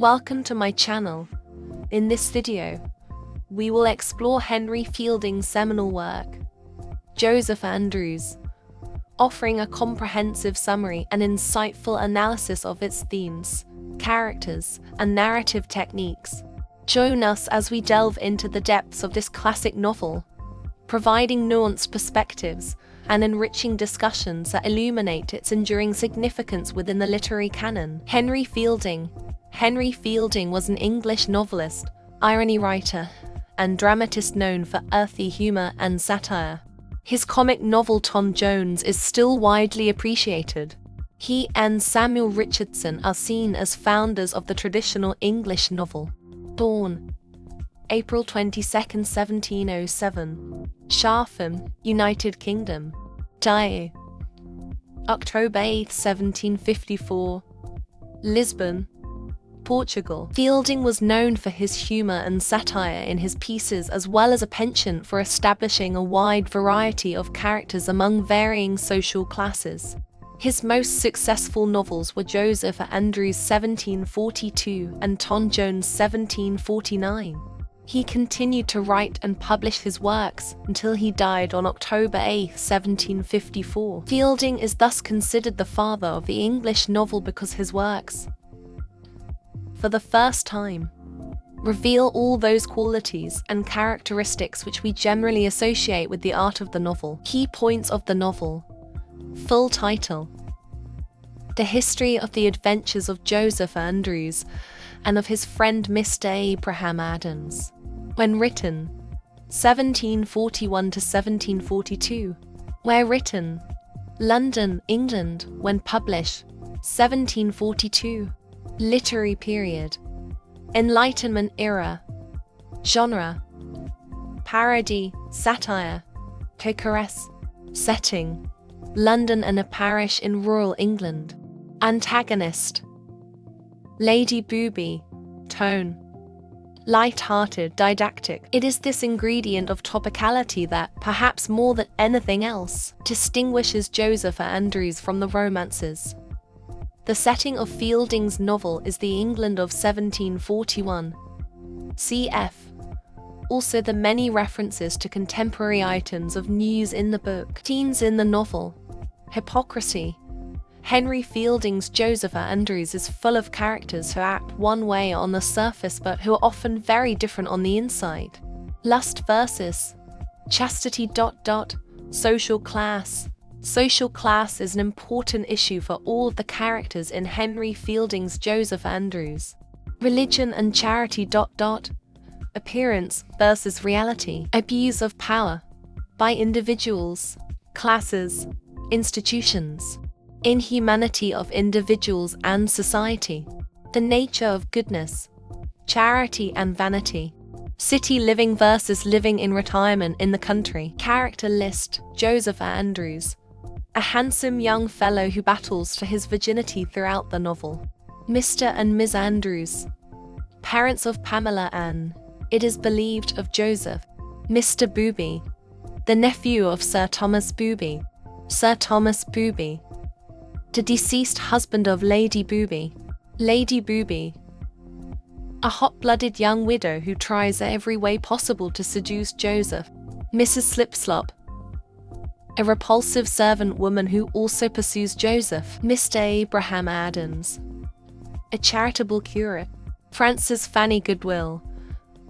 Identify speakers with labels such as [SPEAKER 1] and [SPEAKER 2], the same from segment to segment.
[SPEAKER 1] Welcome to my channel. In this video, we will explore Henry Fielding's seminal work, Joseph Andrews, offering a comprehensive summary and insightful analysis of its themes, characters, and narrative techniques. Join us as we delve into the depths of this classic novel, providing nuanced perspectives and enriching discussions that illuminate its enduring significance within the literary canon. Henry Fielding was an English novelist, irony writer, and dramatist known for earthy humor and satire. His comic novel Tom Jones is still widely appreciated. He and Samuel Richardson are seen as founders of the traditional English novel. Born April 22, 1707, Chatham, United Kingdom. Died October 8, 1754, Lisbon, Portugal. Fielding was known for his humor and satire in his pieces, as well as a penchant for establishing a wide variety of characters among varying social classes. His most successful novels were Joseph Andrews 1742 and Tom Jones 1749. He continued to write and publish his works until he died on October 8, 1754. Fielding is thus considered the father of the English novel because his works, for the first time, reveal all those qualities and characteristics which we generally associate with the art of the novel. Key points of the novel. Full title: The History of the Adventures of Joseph Andrews and of his friend Mr. Abraham Adams. When written, 1741 to 1742. Where written, London, England. When published, 1742. Literary period: Enlightenment era. Genre: parody, satire, picaresque. Setting: London and a parish in rural England. Antagonist: Lady Booby. Tone: light-hearted, didactic. It is this ingredient of topicality that, perhaps more than anything else, distinguishes Joseph Andrews from the romances. The setting of Fielding's novel is the England of 1741. Cf. Also the many references to contemporary items of news in the book. Themes in the novel: hypocrisy. Henry Fielding's Joseph Andrews is full of characters who act one way on the surface but who are often very different on the inside. Lust versus chastity. Social class. Social class is an important issue for all of the characters in Henry Fielding's Joseph Andrews. Religion and charity. Appearance versus reality. Abuse of power by individuals, classes, institutions. Inhumanity of individuals and society. The nature of goodness, charity and vanity. City living versus living in retirement in the country. Character list: Joseph Andrews, a handsome young fellow who battles for his virginity throughout the novel. Mr. and Ms. Andrews, parents of Pamela Ann, it is believed, of Joseph. Mr. Booby, the nephew of Sir Thomas Booby. Sir Thomas Booby, the deceased husband of Lady Booby. Lady Booby, a hot-blooded young widow who tries every way possible to seduce Joseph. Mrs. Slipslop, a repulsive servant woman who also pursues Joseph. Mr. Abraham Adams, a charitable curate. Frances Fanny Goodwill,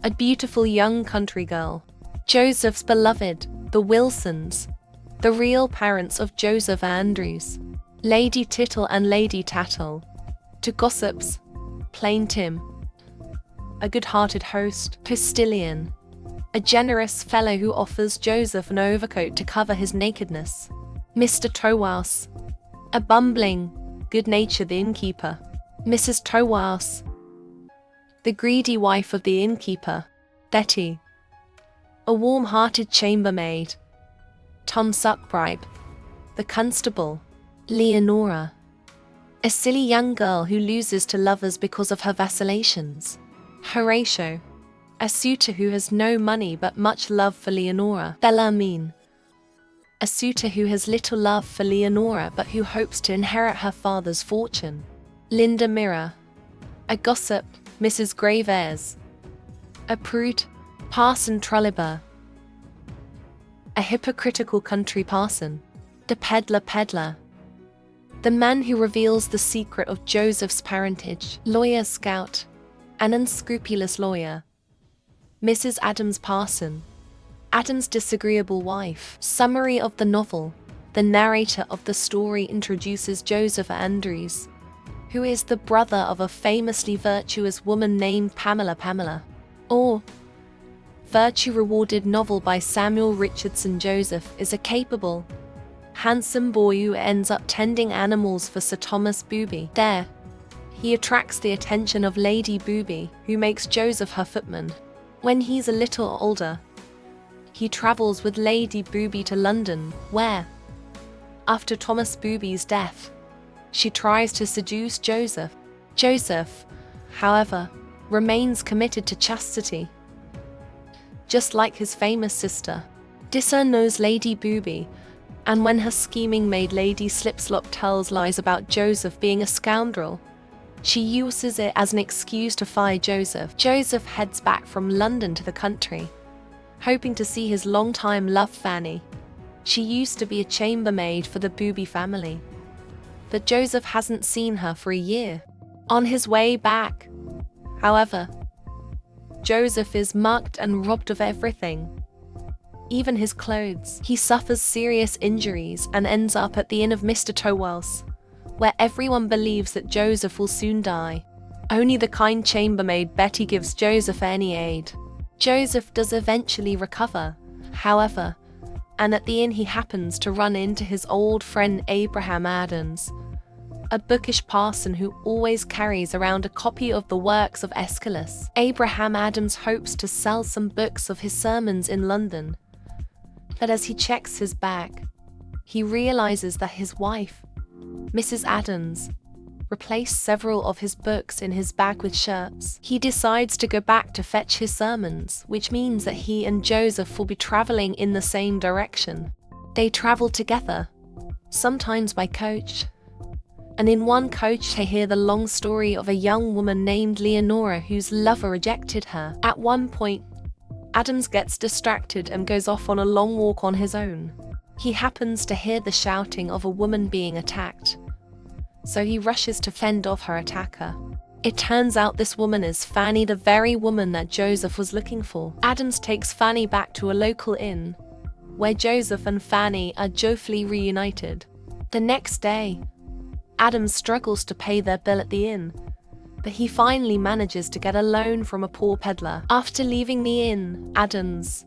[SPEAKER 1] a beautiful young country girl. Joseph's beloved, the Wilsons, the real parents of Joseph Andrews. Lady Tittle and Lady Tattle, two gossips. Plain Tim, a good-hearted host. Postilion, a generous fellow who offers Joseph an overcoat to cover his nakedness. Mr. Towaus, a bumbling, good-natured innkeeper. Mrs. Towaus, the greedy wife of the innkeeper. Betty, a warm-hearted chambermaid. Tom Suckbribe, the constable. Leonora, a silly young girl who loses to lovers because of her vacillations. Horatio, a suitor who has no money but much love for Leonora. Bellarmine, a suitor who has little love for Leonora but who hopes to inherit her father's fortune. Linda Mirror, a gossip, Mrs. Graves, a prude, Parson Trolliber, a hypocritical country parson, the peddler, the man who reveals the secret of Joseph's parentage, lawyer scout, an unscrupulous lawyer, Mrs. Adams Parson, Adam's disagreeable wife. Summary of the novel. The narrator of the story introduces Joseph Andrews, who is the brother of a famously virtuous woman named Pamela, or virtue-rewarded novel by Samuel Richardson. Joseph is a capable, handsome boy who ends up tending animals for Sir Thomas Booby. There, he attracts the attention of Lady Booby, who makes Joseph her footman. When he's a little older, he travels with Lady Booby to London, where, after Thomas Booby's death, she tries to seduce Joseph. Joseph, however, remains committed to chastity. Just like his famous sister, Dissa knows Lady Booby, and when her scheming maid Lady Slipslop tells lies about Joseph being a scoundrel, she uses it as an excuse to fire Joseph. Joseph heads back from London to the country, hoping to see his longtime love Fanny. She used to be a chambermaid for the Booby family, but Joseph hasn't seen her for a year. On his way back, however, Joseph is mugged and robbed of everything, even his clothes. He suffers serious injuries and ends up at the inn of Mr. Towells, where everyone believes that Joseph will soon die. Only the kind chambermaid Betty gives Joseph any aid. Joseph does eventually recover, however, and at the inn he happens to run into his old friend Abraham Adams, a bookish parson who always carries around a copy of the works of Aeschylus. Abraham Adams hopes to sell some books of his sermons in London, but as he checks his bag, he realizes that his wife, Mrs. Adams, replaced several of his books in his bag with shirts. He decides to go back to fetch his sermons, which means that he and Joseph will be traveling in the same direction. They travel together, sometimes by coach, and in one coach they hear the long story of a young woman named Leonora whose lover rejected her. At one point, Adams gets distracted and goes off on a long walk on his own. He happens to hear the shouting of a woman being attacked, so he rushes to fend off her attacker. It turns out this woman is Fanny, the very woman that Joseph was looking for. Adams takes Fanny back to a local inn, where Joseph and Fanny are joyfully reunited. The next day, Adams struggles to pay their bill at the inn, but he finally manages to get a loan from a poor peddler. After leaving the inn, Adams,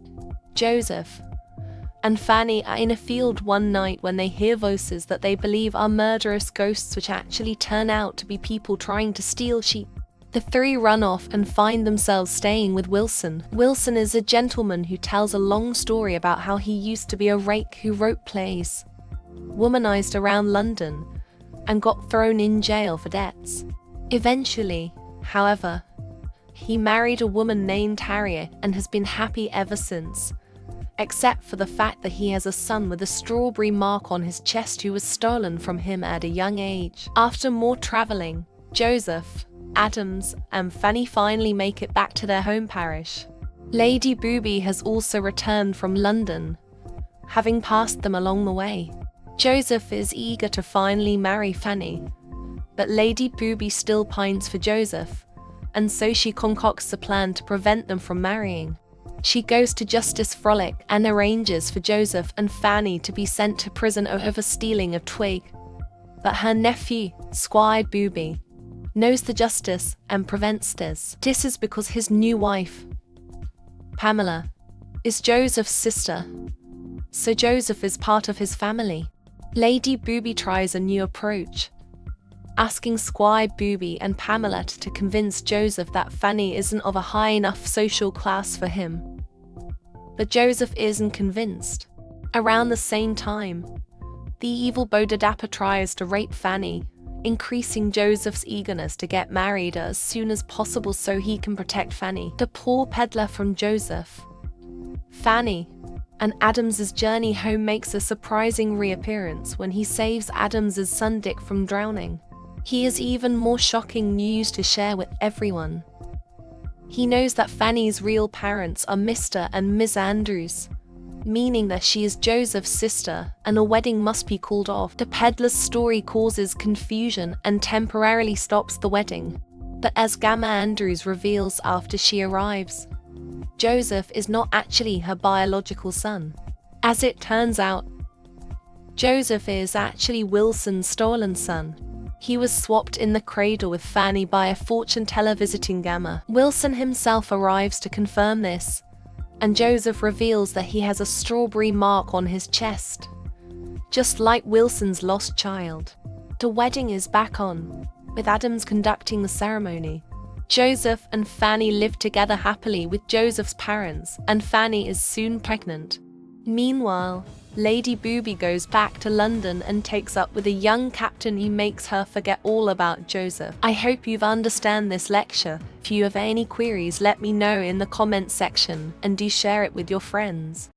[SPEAKER 1] Joseph, and Fanny are in a field one night when they hear voices that they believe are murderous ghosts, which actually turn out to be people trying to steal sheep. The three run off and find themselves staying with Wilson. Wilson is a gentleman who tells a long story about how he used to be a rake who wrote plays, womanized around London, and got thrown in jail for debts. Eventually, however, he married a woman named Harriet and has been happy ever since, except for the fact that he has a son with a strawberry mark on his chest who was stolen from him at a young age. After more traveling, Joseph, Adams, and Fanny finally make it back to their home parish. Lady Booby has also returned from London, having passed them along the way. Joseph is eager to finally marry Fanny, but Lady Booby still pines for Joseph, and so she concocts a plan to prevent them from marrying. She goes to Justice Frolic and arranges for Joseph and Fanny to be sent to prison over stealing a twig. But her nephew, Squire Booby, knows the justice and prevents this. This is because his new wife, Pamela, is Joseph's sister, so Joseph is part of his family. Lady Booby tries a new approach, asking Squire Booby and Pamela to convince Joseph that Fanny isn't of a high enough social class for him. But Joseph isn't convinced. Around the same time, the evil Bodadappa tries to rape Fanny, increasing Joseph's eagerness to get married as soon as possible so he can protect Fanny. The poor peddler from Joseph, Fanny, and Adams's journey home makes a surprising reappearance when he saves Adams's son Dick from drowning. He has even more shocking news to share with everyone. He knows that Fanny's real parents are Mr. and Miss Andrews, meaning that she is Joseph's sister, and a wedding must be called off. The peddler's story causes confusion and temporarily stops the wedding. But as Gamma Andrews reveals after she arrives, Joseph is not actually her biological son. As it turns out, Joseph is actually Wilson's stolen son. He was swapped in the cradle with Fanny by a fortune teller visiting Gamma. Wilson himself arrives to confirm this, and Joseph reveals that he has a strawberry mark on his chest, just like Wilson's lost child. The wedding is back on, with Adams conducting the ceremony. Joseph and Fanny live together happily with Joseph's parents, and Fanny is soon pregnant. Meanwhile, Lady Booby goes back to London and takes up with a young captain who makes her forget all about Joseph. I hope you've understand this lecture. If you have any queries, let me know in the comments section, and do share it with your friends.